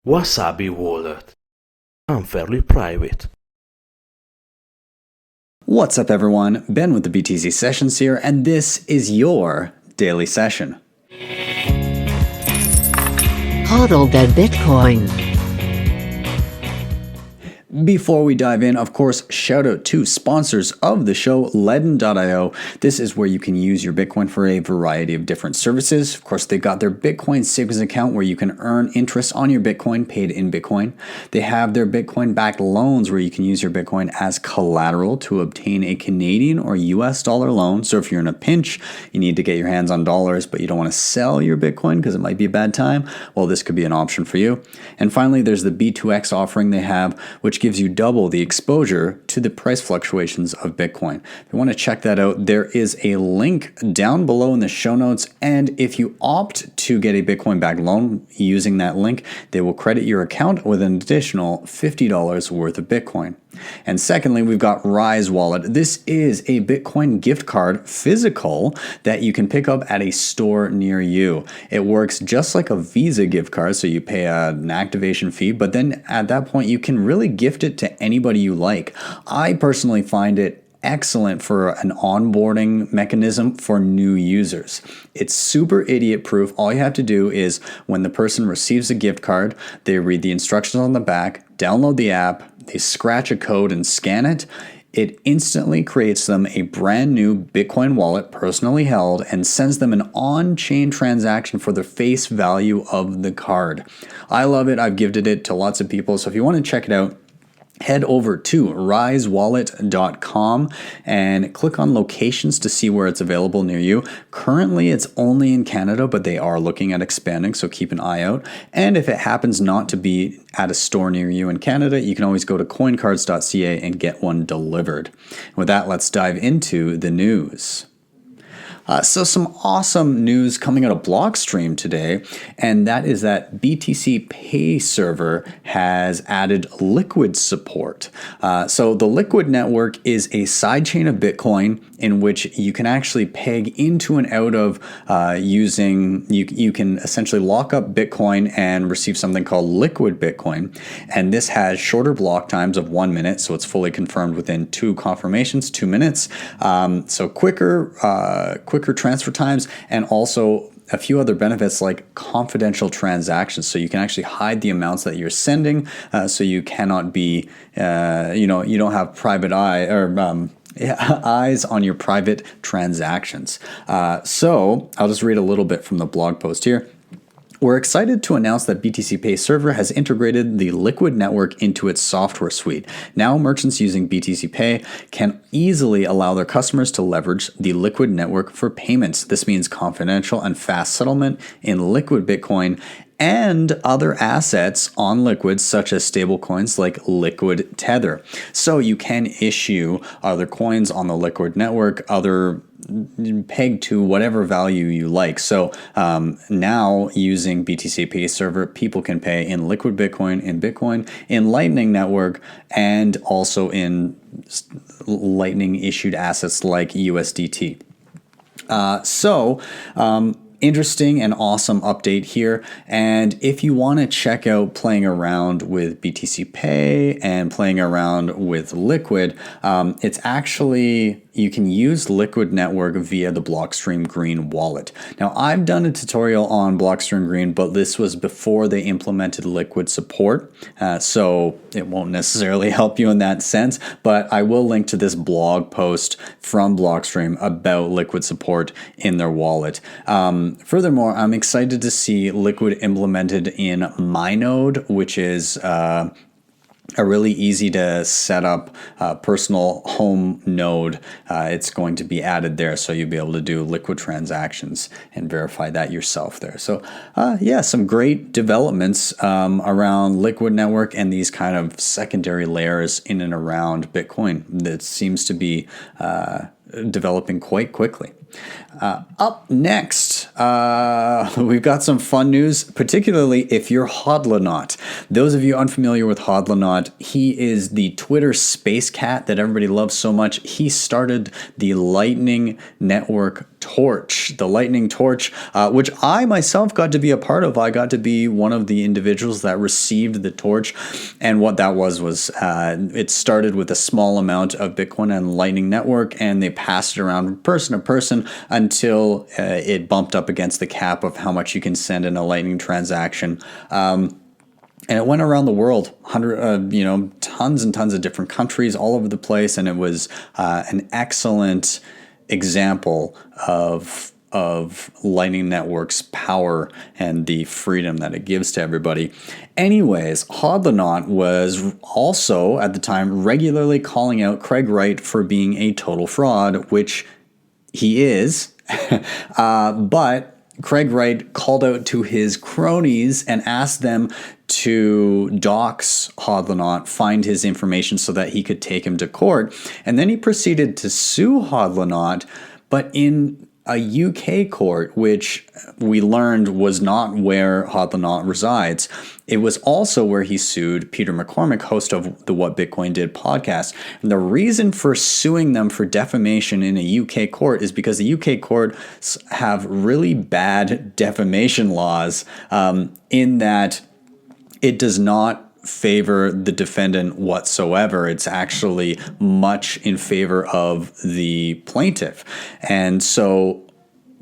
Wasabi Wallet. Unfairly private. What's up everyone, Ben with the BTC Sessions here, and this is your daily session. Hodl that Bitcoin. Before we dive in, of course, shout out to sponsors of the show, LEDN.io. This is where you can use your Bitcoin for a variety of different services. Of course, they've got their Bitcoin savings account where you can earn interest on your Bitcoin paid in Bitcoin. They have their Bitcoin-backed loans where you can use your Bitcoin as collateral to obtain a Canadian or US dollar loan. So if you're in a pinch, you need to get your hands on dollars, but you don't want to sell your Bitcoin because it might be a bad time, well, this could be an option for you. And finally, there's the B2X offering they have, which gives you double the exposure to the price fluctuations of Bitcoin. If you want to check that out, there is a link down below in the show notes. And if you opt to get a Bitcoin backed loan using that link, they will credit your account with an additional $50 worth of Bitcoin. And secondly, we've got Rise Wallet. This is a Bitcoin gift card, physical, that you can pick up at a store near you. It works just like a Visa gift card, so you pay an activation fee, but then at that point you can really gift it to anybody you like. I personally find it excellent for an onboarding mechanism for new users. It's super idiot proof. All you have to do is when the person receives a gift card, they read the instructions on the back, download the app, they scratch a code and scan it. It instantly creates them a brand new Bitcoin wallet, personally held, and sends them an on-chain transaction for the face value of the card. I love it. I've gifted it to lots of people. So if you want to check it out, head over to risewallet.com and click on locations to see where it's available near you. Currently, it's only in Canada, but they are looking at expanding, so keep an eye out. And if it happens not to be at a store near you in Canada, you can always go to coincards.ca and get one delivered. With that, let's dive into the news. So some awesome news coming out of Blockstream today, and that is that BTCPay Server has added Liquid support. So the Liquid network is a sidechain of Bitcoin in which you can actually peg into and out of using, you can essentially lock up Bitcoin and receive something called Liquid Bitcoin. And this has shorter block times of 1 minute, so it's fully confirmed within 2 confirmations, 2 minutes. So quicker transfer times, and also a few other benefits like confidential transactions. So you can actually hide the amounts that you're sending, so you cannot be, you don't have private eye or eyes on your private transactions. So I'll just read a little bit from the blog post here. We're excited to announce that BTCPay Server has integrated the Liquid network into its software suite. Now merchants using BTC Pay can easily allow their customers to leverage the Liquid network for payments. This means confidential and fast settlement in Liquid Bitcoin and other assets on Liquid, such as stablecoins like Liquid Tether. So you can issue other coins on the Liquid network, other pegged to whatever value you like. So now using BTCPay Server, people can pay in Liquid Bitcoin, in Lightning Network, and also in Lightning issued assets like USDT. Interesting and awesome update here. And if you want to check out playing around with BTC Pay and playing around with Liquid, it's actually, you can use Liquid Network via the Blockstream Green wallet. Now, I've done a tutorial on Blockstream Green, but this was before they implemented Liquid support, so it won't necessarily help you in that sense, but I will link to this blog post from Blockstream about Liquid support in their wallet. Furthermore, I'm excited to see Liquid implemented in MyNode, which is a really easy to set up personal home node. It's going to be added there, so you'll be able to do Liquid transactions and verify that yourself there. So yeah, some great developments around Liquid network and these kind of secondary layers in and around Bitcoin that seems to be developing quite quickly. Up next, we've got some fun news, particularly if you're Hodlonaut. Those of you unfamiliar with Hodlonaut, he is the Twitter space cat that everybody loves so much. He started the Lightning Network torch, the lightning torch, which I myself got to be a part of. I got to be one of the individuals that received the torch. And what that was it started with a small amount of Bitcoin and Lightning Network, and they passed it around from person to person until it bumped up against the cap of how much you can send in a Lightning transaction. And it went around the world, tons and tons of different countries all over the place. And it was an excellent example of Lightning Network's power and the freedom that it gives to everybody. Anyways, Hodlonaut was also at the time regularly calling out Craig Wright for being a total fraud, which he is. But Craig Wright called out to his cronies and asked them to dox Hodlonaut, find his information so that he could take him to court. And then he proceeded to sue Hodlonaut, but in a UK court, which we learned was not where Hodlonaut resides. It was also where he sued Peter McCormick, host of the What Bitcoin Did podcast. And the reason for suing them for defamation in a UK court is because the UK courts have really bad defamation laws, in that it does not favor the defendant whatsoever. It's actually much in favor of the plaintiff. And so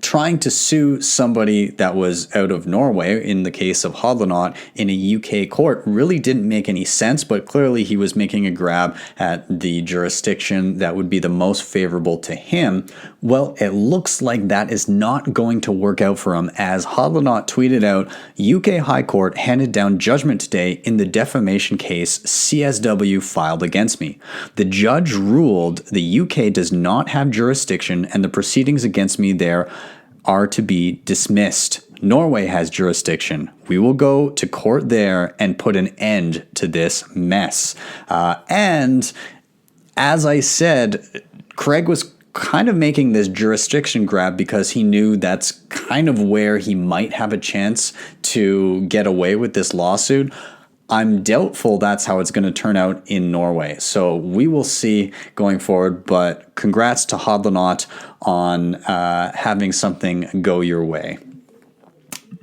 trying to sue somebody that was out of Norway, in the case of Hodlonaut, in a UK court really didn't make any sense, but clearly he was making a grab at the jurisdiction that would be the most favorable to him. Well, it looks like that is not going to work out for him, as Hodlonaut tweeted out, UK High Court handed down judgment today in the defamation case CSW filed against me. The judge ruled the UK does not have jurisdiction and the proceedings against me there are to be dismissed. Norway has jurisdiction. We will go to court there and put an end to this mess. And as I said, Craig was kind of making this jurisdiction grab because he knew that's kind of where he might have a chance to get away with this lawsuit. I'm doubtful that's how it's going to turn out in Norway. So we will see going forward, but congrats to Hodlonaut on having something go your way.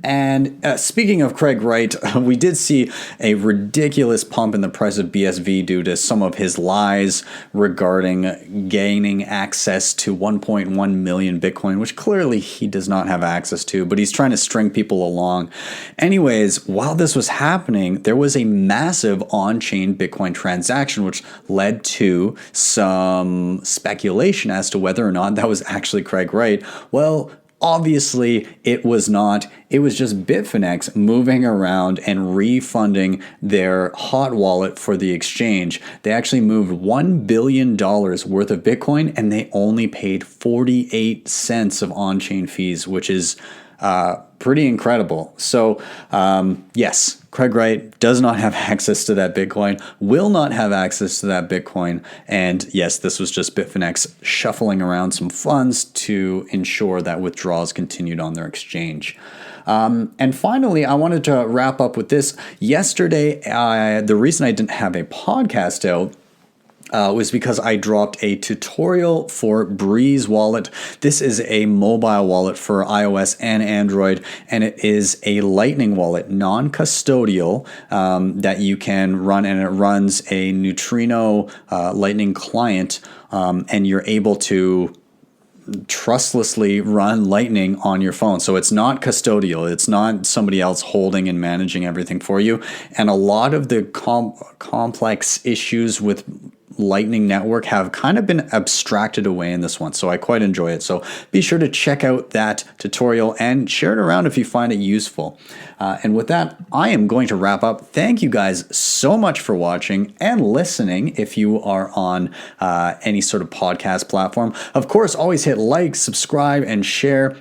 And speaking of Craig Wright, we did see a ridiculous pump in the price of BSV due to some of his lies regarding gaining access to 1.1 million Bitcoin, which clearly he does not have access to, but he's trying to string people along. Anyways, while this was happening, there was a massive on-chain Bitcoin transaction, which led to some speculation as to whether or not that was actually Craig Wright. Well, obviously, it was not. It was just Bitfinex moving around and refunding their hot wallet for the exchange. They actually moved $1 billion worth of Bitcoin, and they only paid 48 cents of on-chain fees, which is pretty incredible. So, yes, Craig Wright does not have access to that Bitcoin, will not have access to that Bitcoin. And yes, this was just Bitfinex shuffling around some funds to ensure that withdrawals continued on their exchange. And finally, I wanted to wrap up with this. Yesterday, the reason I didn't have a podcast out was because I dropped a tutorial for Breez Wallet. This is a mobile wallet for iOS and Android, and it is a Lightning wallet, non-custodial, that you can run, and it runs a Neutrino Lightning client, and you're able to trustlessly run Lightning on your phone. So it's not custodial. It's not somebody else holding and managing everything for you. And a lot of the complex issues with Lightning Network have kind of been abstracted away in this one, so I quite enjoy it. So be sure to check out that tutorial and share it around if you find it useful. And with that, I am going to wrap up. Thank you guys so much for watching and listening if you are on any sort of podcast platform. Of course, always hit like, subscribe, and share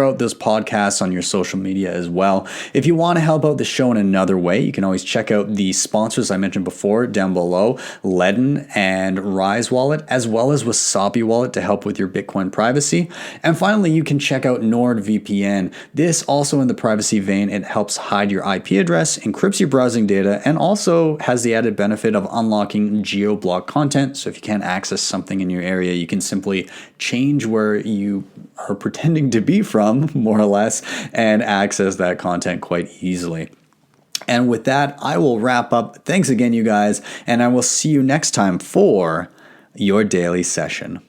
out those podcasts on your social media as well. If you want to help out the show in another way, you can always check out the sponsors I mentioned before down below, LEDN and Rise Wallet, as well as Wasabi Wallet to help with your Bitcoin privacy. And finally, you can check out NordVPN. This also in the privacy vein, it helps hide your IP address, encrypts your browsing data, and also has the added benefit of unlocking geo-block content. So if you can't access something in your area, you can simply change where you are pretending to be from, more or less, and access that content quite easily. And with that, I will wrap up. Thanks again, you guys, and I will see you next time for your daily session.